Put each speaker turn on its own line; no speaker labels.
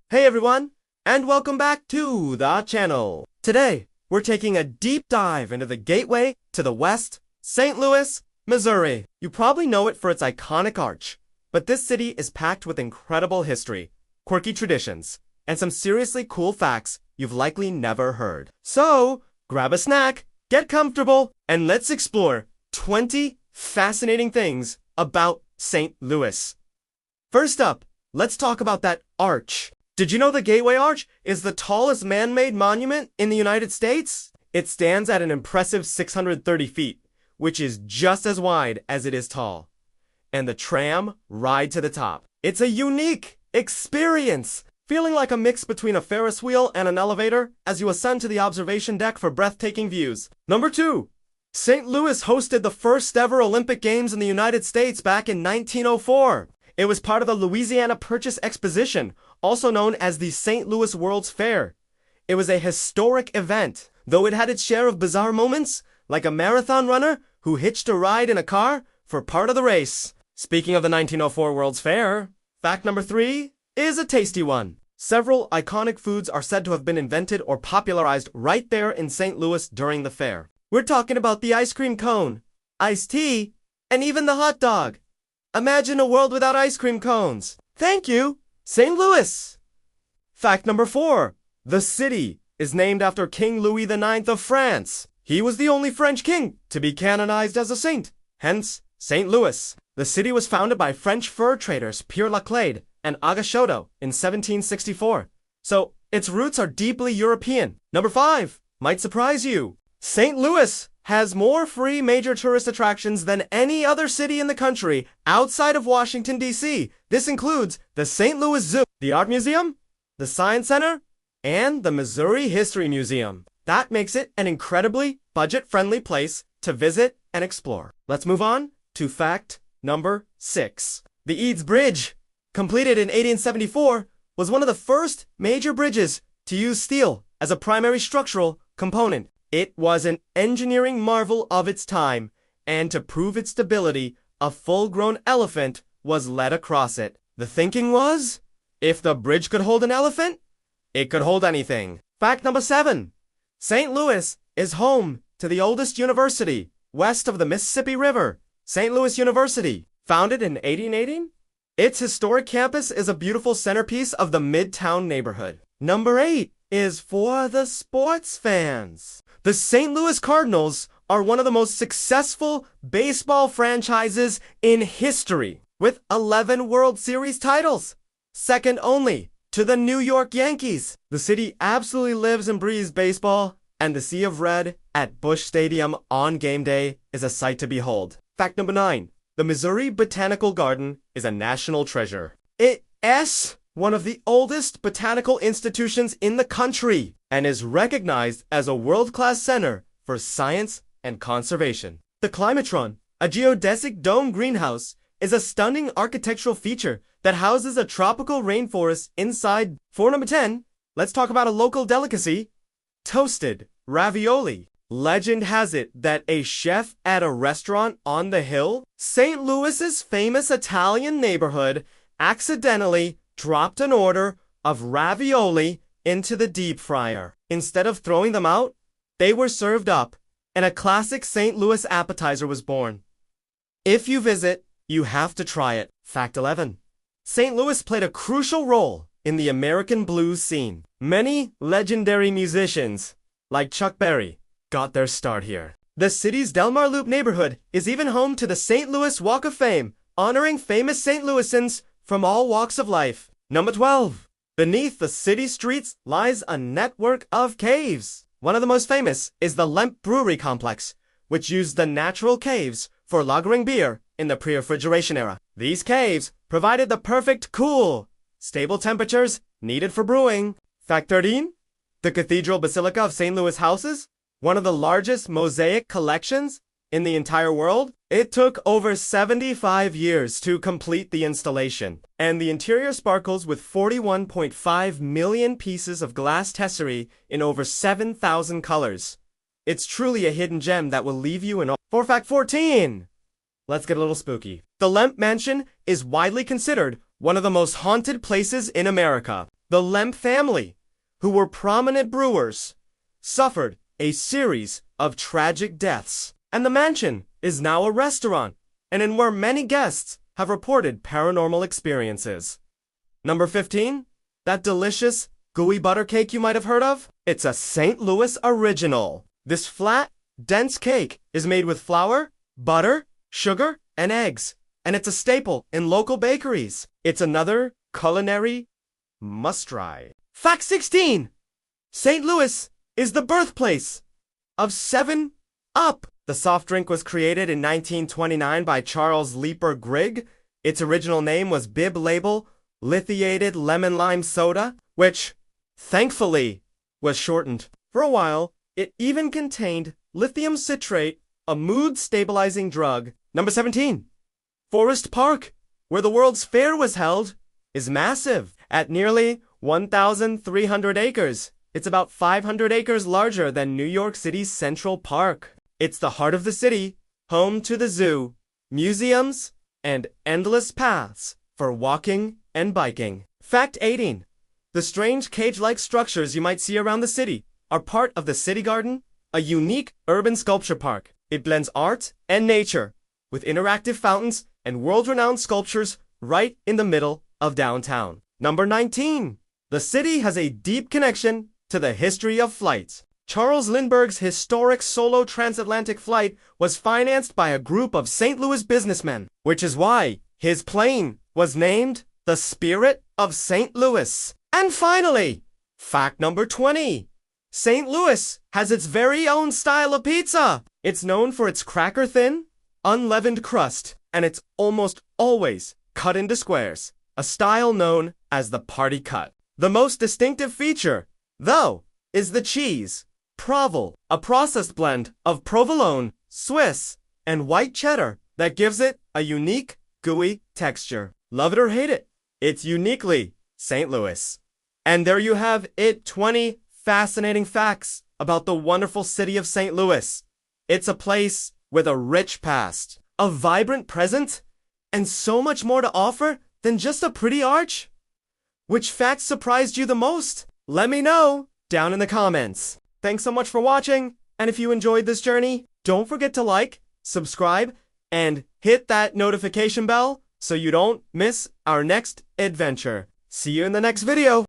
Hey everyone, and welcome back to the channel. Today, we're taking a deep dive into the gateway to the West, St. Louis, Missouri. You probably know it for its iconic arch, but this city is packed with incredible history, quirky traditions, and some seriously cool facts you've likely never heard. So, grab a snack, get comfortable, and let's explore 20 fascinating things about St. Louis. First up, let's talk about that arch. Did you know the Gateway Arch is the tallest man-made monument in the United States? It stands at an impressive 630 feet, which is just as wide as it is tall. And the tram ride to the top. It's a unique experience, feeling like a mix between a Ferris wheel and an elevator as you ascend to the observation deck for breathtaking views. Number 2. St. Louis hosted the first ever Olympic Games in the United States back in 1904. It was part of the Louisiana Purchase Exposition, also known as the St. Louis World's Fair. It was a historic event, though it had its share of bizarre moments, like a marathon runner who hitched a ride in a car for part of the race. Speaking of the 1904 World's Fair, fact number 3 is a tasty one. Several iconic foods are said to have been invented or popularized right there in St. Louis during the fair. We're talking about the ice cream cone, iced tea, and even the hot dog. Imagine a world without ice cream cones. Thank you, St. Louis. Fact number 4. The city is named after King Louis IX of France. He was the only French king to be canonized as a saint, hence St. Louis. The city was founded by French fur traders Pierre Laclede and Agachotto in 1764. So its roots are deeply European. Number 5 might surprise you. St. Louis has more free major tourist attractions than any other city in the country outside of Washington, D.C. This includes the St. Louis Zoo, the Art Museum, the Science Center, and the Missouri History Museum. That makes it an incredibly budget-friendly place to visit and explore. Let's move on to fact number 6. The Eads Bridge, completed in 1874, was one of the first major bridges to use steel as a primary structural component. It was an engineering marvel of its time, and to prove its stability, a full-grown elephant was led across it. The thinking was, if the bridge could hold an elephant, it could hold anything. Fact number 7. St. Louis is home to the oldest university west of the Mississippi River, St. Louis University. Founded in 1818, its historic campus is a beautiful centerpiece of the Midtown neighborhood. Number 8 is for the sports fans. The St. Louis Cardinals are one of the most successful baseball franchises in history, with 11 World Series titles, second only to the New York Yankees. The city absolutely lives and breathes baseball, and the sea of red at Busch Stadium on game day is a sight to behold. Fact number 9. The Missouri Botanical Garden is a national treasure. It is one of the oldest botanical institutions in the country and is recognized as a world-class center for science and conservation. The Climatron, a geodesic dome greenhouse, is a stunning architectural feature that houses a tropical rainforest inside. For number 10, let's talk about a local delicacy, toasted ravioli. Legend has it that a chef at a restaurant on the hill, St. Louis's famous Italian neighborhood, accidentally dropped an order of ravioli into the deep fryer. Instead of throwing them out, they were served up, and a classic St. Louis appetizer was born. If you visit, you have to try it. Fact 11. St. Louis played a crucial role in the American blues scene. Many legendary musicians, like Chuck Berry, got their start here. The city's Delmar Loop neighborhood is even home to the St. Louis Walk of Fame, honoring famous St. Louisans from all walks of life. Number 12. Beneath the city streets lies a network of caves. One of the most famous is the Lemp Brewery Complex, which used the natural caves for lagering beer in the pre-refrigeration era. These caves provided the perfect cool, stable temperatures needed for brewing. Fact 13. The Cathedral Basilica of St. Louis houses one of the largest mosaic collections in the entire world. It took over 75 years to complete the installation, and the interior sparkles with 41.5 million pieces of glass tesserae in over 7,000 colors. It's truly a hidden gem that will leave you in awe. For fact 14, let's get a little spooky. The Lemp Mansion is widely considered one of the most haunted places in America. The Lemp family, who were prominent brewers, suffered a series of tragic deaths, and the mansion is now a restaurant, and in where many guests have reported paranormal experiences. Number 15, that delicious, gooey butter cake you might have heard of? It's a St. Louis original. This flat, dense cake is made with flour, butter, sugar, and eggs, and it's a staple in local bakeries. It's another culinary must-try. Fact 16! St. Louis is the birthplace of 7-Up. The soft drink was created in 1929 by Charles Leeper Grigg. Its original name was Bib Label Lithiated Lemon Lime Soda, which, thankfully, was shortened. For a while, it even contained lithium citrate, a mood-stabilizing drug. Number 17. Forest Park, where the World's Fair was held, is massive. At nearly 1,300 acres, it's about 500 acres larger than New York City's Central Park. It's the heart of the city, home to the zoo, museums, and endless paths for walking and biking. Fact 18. The strange cage-like structures you might see around the city are part of the City Garden, a unique urban sculpture park. It blends art and nature with interactive fountains and world-renowned sculptures right in the middle of downtown. Number 19. The city has a deep connection to the history of flight. Charles Lindbergh's historic solo transatlantic flight was financed by a group of St. Louis businessmen, which is why his plane was named the Spirit of St. Louis. And finally, fact number 20. St. Louis has its very own style of pizza. It's known for its cracker-thin, unleavened crust, and it's almost always cut into squares, a style known as the party cut. The most distinctive feature, though, is the cheese, Provel, a processed blend of provolone, Swiss, and white cheddar that gives it a unique, gooey texture. Love it or hate it, it's uniquely St. Louis. And there you have it, 20 fascinating facts about the wonderful city of St. Louis. It's a place with a rich past, a vibrant present, and so much more to offer than just a pretty arch. Which facts surprised you the most? Let me know down in the comments. Thanks so much for watching, and if you enjoyed this journey, don't forget to like, subscribe, and hit that notification bell so you don't miss our next adventure. See you in the next video.